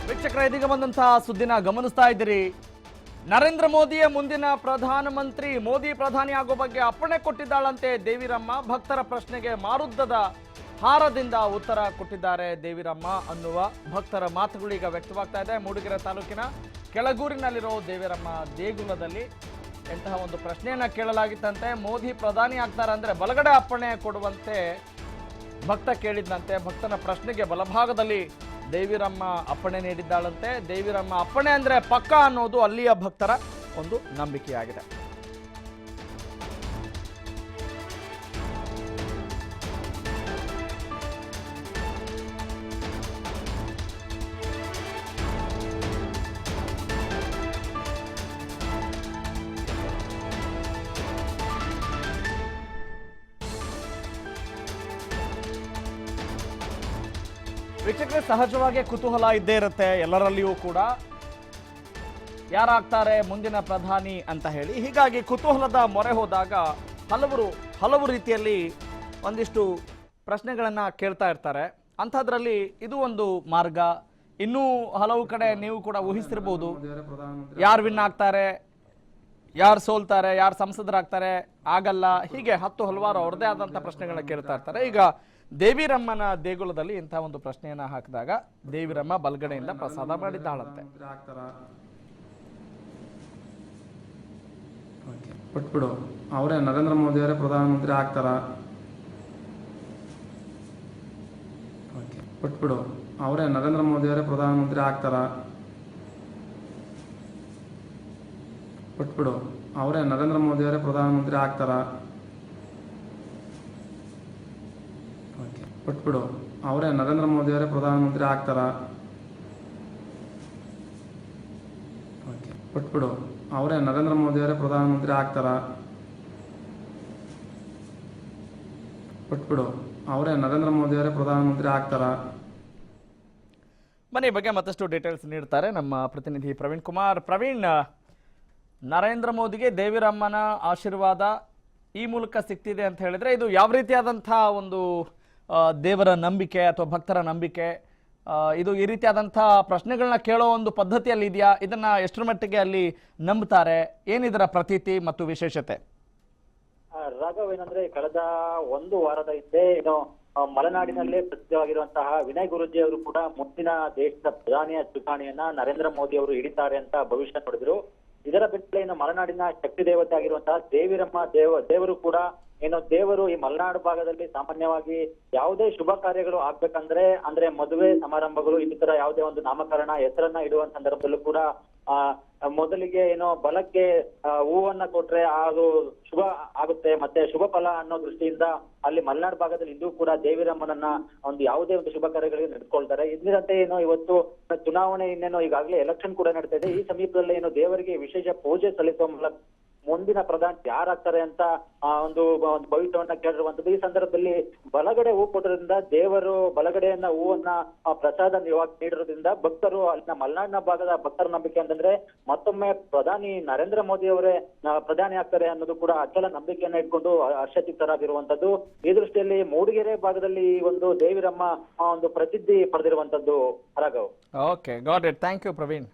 ವೀಕ್ಷಕರ ಇದೀಗ ಬಂದಂತಹ ಸುದ್ದಿನ ಗಮನಿಸ್ತಾ ಇದ್ದೀರಿ. ನರೇಂದ್ರ ಮೋದಿಯ ಮುಂದಿನ ಪ್ರಧಾನಮಂತ್ರಿ, ಮೋದಿ ಪ್ರಧಾನಿ ಆಗೋ ಬಗ್ಗೆ ಅಪ್ಪಣೆ ಕೊಟ್ಟಿದ್ದಾಳಂತೆ ದೇವಿರಮ್ಮ. ಭಕ್ತರ ಪ್ರಶ್ನೆಗೆ ಮಾರುದ್ದದ ಹಾರದಿಂದ ಉತ್ತರ ಕೊಟ್ಟಿದ್ದಾರೆ ದೇವಿರಮ್ಮ ಅನ್ನುವ ಭಕ್ತರ ಮಾತುಗಳೀಗ ವ್ಯಕ್ತವಾಗ್ತಾ ಇದೆ. ಮೂಡಿಗೆರೆ ತಾಲೂಕಿನ ಕೆಳಗೂರಿನಲ್ಲಿರೋ ದೇವಿರಮ್ಮ ದೇಗುಲದಲ್ಲಿ ಎಂತಹ ಒಂದು ಪ್ರಶ್ನೆಯನ್ನ ಕೇಳಲಾಗಿತ್ತಂತೆ. ಮೋದಿ ಪ್ರಧಾನಿ ಆಗ್ತಾರೆ ಅಂದ್ರೆ ಬಲಗಡೆ ಅಪ್ಪಣೆ ಕೊಡುವಂತೆ ಭಕ್ತ ಕೇಳಿದ್ದಂತೆ. ಭಕ್ತನ ಪ್ರಶ್ನೆಗೆ ಬಲಭಾಗದಲ್ಲಿ ದೇವಿರಮ್ಮ ಅಪ್ಪಣೆ ನೀಡಿದ್ದಾಳಂತೆ. ದೇವಿರಮ್ಮ ಅಪ್ಪಣೆ ಅಂದ್ರೆ ಪಕ್ಕ ಅನ್ನೋದು ಅಲ್ಲಿಯ ಭಕ್ತರ ಒಂದು ನಂಬಿಕೆಯಾಗಿದೆ. ವೀಕ್ಷಕರೇ, ಸಹಜವಾಗಿ ಕುತೂಹಲ ಇದ್ದೇ ಇರುತ್ತೆ ಎಲ್ಲರಲ್ಲಿಯೂ ಕೂಡ, ಯಾರಾಗ್ತಾರೆ ಮುಂದಿನ ಪ್ರಧಾನಿ ಅಂತ ಹೇಳಿ. ಹೀಗಾಗಿ ಕುತೂಹಲದ ಮೊರೆ ಹೋದಾಗ ಹಲವು ರೀತಿಯಲ್ಲಿ ಒಂದಿಷ್ಟು ಪ್ರಶ್ನೆಗಳನ್ನು ಕೇಳ್ತಾ ಇರ್ತಾರೆ. ಅಂಥದ್ರಲ್ಲಿ ಇದು ಒಂದು ಮಾರ್ಗ. ಇನ್ನೂ ಹಲವು ಕಡೆ ನೀವು ಕೂಡ ಊಹಿಸ್ತಿರ್ಬೋದು, ಯಾರು ವಿನ್ ಆಗ್ತಾರೆ, ಯಾರು ಸೋಲ್ತಾರೆ, ಯಾರು ಸಂಸದರಾಗ್ತಾರೆ, ಆಗಲ್ಲ, ಹೀಗೆ ಹಲವಾರು ಅವ್ರದೇ ಆದಂಥ ಪ್ರಶ್ನೆಗಳನ್ನ ಕೇಳ್ತಾ ಇರ್ತಾರೆ. ಈಗ ದೇವಿರಮ್ಮನ ದೇಗುಲದಲ್ಲಿ ಇಂಥ ಒಂದು ಪ್ರಶ್ನೆಯನ್ನ ಹಾಕಿದಾಗ ದೇವಿರಮ್ಮ ಬಲಗಡೆಯಿಂದ ಪ್ರಸಾದ ಮಾಡಿದ್ದಾಳಂತೆ. ಬಿಟ್ಬಿಡು, ಅವರೇ ನರೇಂದ್ರ ಮೋದಿ ಅವರೇ ಪ್ರಧಾನಮಂತ್ರಿ ಆಗ್ತಾರ. ಬಿಟ್ಬಿಡು, ಅವರೇ ನರೇಂದ್ರ ಮೋದಿ ಅವರೇ ಪ್ರಧಾನಮಂತ್ರಿ ಆಗ್ತಾರ. ಬಿಟ್ಬಿಡು, ಅವರೇ ನರೇಂದ್ರ ಮೋದಿ ಅವರೇ ಪ್ರಧಾನಮಂತ್ರಿ ಆಗ್ತಾರ. ಬಿಟ್ಬಿಡು, ಅವರೇ ನರೇಂದ್ರ ಮೋದಿ ಅವರೇ ಪ್ರಧಾನಮಂತ್ರಿ ಆಗ್ತಾರ. ಬಿಟ್ಬಿಡು, ಅವರೇ ನರೇಂದ್ರ ಮೋದಿ ಅವರೇ ಪ್ರಧಾನಮಂತ್ರಿ ಆಗ್ತಾರ. ಬಿಟ್ಬಿಡು, ಅವರೇ ನರೇಂದ್ರ ಮೋದಿ ಅವರೇ ಪ್ರಧಾನಮಂತ್ರಿ ಆಗ್ತಾರ. ಬನ್ನಿ, ಈ ಬಗ್ಗೆ ಮತ್ತಷ್ಟು ಡೀಟೇಲ್ಸ್ ನೀಡ್ತಾರೆ ನಮ್ಮ ಪ್ರತಿನಿಧಿ ಪ್ರವೀಣ್ ಕುಮಾರ್. ಪ್ರವೀಣ್, ನರೇಂದ್ರ ಮೋದಿಗೆ ದೇವಿರಮ್ಮನ ಆಶೀರ್ವಾದ ಈ ಮೂಲಕ ಸಿಗ್ತಿದೆ ಅಂತ ಹೇಳಿದ್ರೆ ಇದು ಯಾವ ರೀತಿಯಾದಂತಹ ಒಂದು ದೇವರ ನಂಬಿಕೆ ಅಥವಾ ಭಕ್ತರ ನಂಬಿಕೆ? ಇದು ಈ ರೀತಿಯಾದಂಥ ಪ್ರಶ್ನೆಗಳನ್ನ ಕೇಳೋ ಒಂದು ಪದ್ಧತಿಯಲ್ಲಿ ಇದೆಯಾ? ಇದನ್ನ ಎಷ್ಟರ ಮಟ್ಟಿಗೆ ಅಲ್ಲಿ ನಂಬ್ತಾರೆ? ಏನಿದರ ಪ್ರತೀತಿ ಮತ್ತು ವಿಶೇಷತೆ? ರಾಘವ್, ಏನಂದ್ರೆ ಕಳೆದ ಒಂದು ವಾರದ ಹಿಂದೆ ಮಲೆನಾಡಿನಲ್ಲೇ ಪ್ರಸಿದ್ಧವಾಗಿರುವಂತಹ ವಿನಯ್ ಗುರೂಜಿ ಅವರು ಕೂಡ ಮುಂದಿನ ದೇಶದ ಪ್ರಧಾನಿಯ ಚುನಾವಣೆಯನ್ನ ನರೇಂದ್ರ ಮೋದಿ ಅವರು ಹಿಡಿತಾರೆ ಅಂತ ಭವಿಷ್ಯ ನುಡಿದ್ರು. ಇದರ ಬೆನ್ನಲ್ಲೇ ಮಲೆನಾಡಿನ ಶಕ್ತಿ ದೇವತೆ ಆಗಿರುವಂತಹ ದೇವಿರಮ್ಮ ದೇವರು ಕೂಡ ದೇವರು ಈ ಮಲೆನಾಡು ಭಾಗದಲ್ಲಿ ಸಾಮಾನ್ಯವಾಗಿ ಯಾವುದೇ ಶುಭ ಕಾರ್ಯಗಳು ಅಂದ್ರೆ ಮದುವೆ ಸಮಾರಂಭಗಳು, ಇನ್ನಿತರ ಯಾವುದೇ ಒಂದು ನಾಮಕರಣ ಹೆಸರನ್ನ ಇಡುವ ಸಂದರ್ಭದಲ್ಲೂ ಕೂಡ ಮೊದಲಿಗೆ ಬಲಕ್ಕೆ ಹೂವನ್ನ ಕೊಟ್ರೆ ಅದು ಶುಭ ಆಗುತ್ತೆ, ಮತ್ತೆ ಶುಭ ಫಲ ಅನ್ನೋ ದೃಷ್ಟಿಯಿಂದ ಅಲ್ಲಿ ಮಲೆನಾಡು ಭಾಗದಲ್ಲಿ ಇಂದು ಕೂಡ ದೇವಿರಮ್ಮನನ್ನ ಯಾವುದೇ ಒಂದು ಶುಭ ಕಾರ್ಯಗಳಿಗೆ ನಡೆದುಕೊಳ್ತಾರೆ. ಇದರಂತೆ ಇವತ್ತು ಚುನಾವಣೆ ಈಗಾಗಲೇ ಎಲೆಕ್ಷನ್ ಕೂಡ ನಡೀತಾ ಇದೆ. ಈ ಸಮೀಪದಲ್ಲಿ ದೇವರಿಗೆ ವಿಶೇಷ ಪೂಜೆ ಸಲ್ಲಿಸುವ ಮೂಲಕ ಮುಂದಿನ ಪ್ರಧಾನಿ ಯಾರಾಗ್ತಾರೆ ಅಂತ ಒಂದು ಭವಿಷ್ಯವನ್ನ ಕೇಳಿರುವಂತದ್ದು. ಈ ಸಂದರ್ಭದಲ್ಲಿ ಬಲಗಡೆ ಹೂ ಕೊಟ್ಟೋದ್ರಿಂದ ದೇವರು ಬಲಗಡೆಯನ್ನ ಹೂವನ್ನ ಪ್ರಸಾದ ನೀಡಿರೋದ್ರಿಂದ ಭಕ್ತರು ಅಲ್ಲಿನ ಮಲೆನಾಡಿನ ಭಾಗದ ಭಕ್ತರ ನಂಬಿಕೆ ಅಂತಂದ್ರೆ ಮತ್ತೊಮ್ಮೆ ಪ್ರಧಾನಿ ನರೇಂದ್ರ ಮೋದಿ ಅವರೇ ಪ್ರಧಾನಿ ಆಗ್ತಾರೆ ಅನ್ನೋದು ಕೂಡ ಅಚಲ ನಂಬಿಕೆಯನ್ನ ಇಟ್ಕೊಂಡು ಹರ್ಷಚಿತ್ತರಾಗಿರುವಂತದ್ದು. ಈ ದೃಷ್ಟಿಯಲ್ಲಿ ಮೂಡಿಗೆರೆ ಭಾಗದಲ್ಲಿ ಈ ಒಂದು ದೇವಿರಮ್ಮ ಒಂದು ಪ್ರಸಿದ್ಧಿ ಪಡೆದಿರುವಂತದ್ದು. Raghav, okay, got it. Thank you Praveen.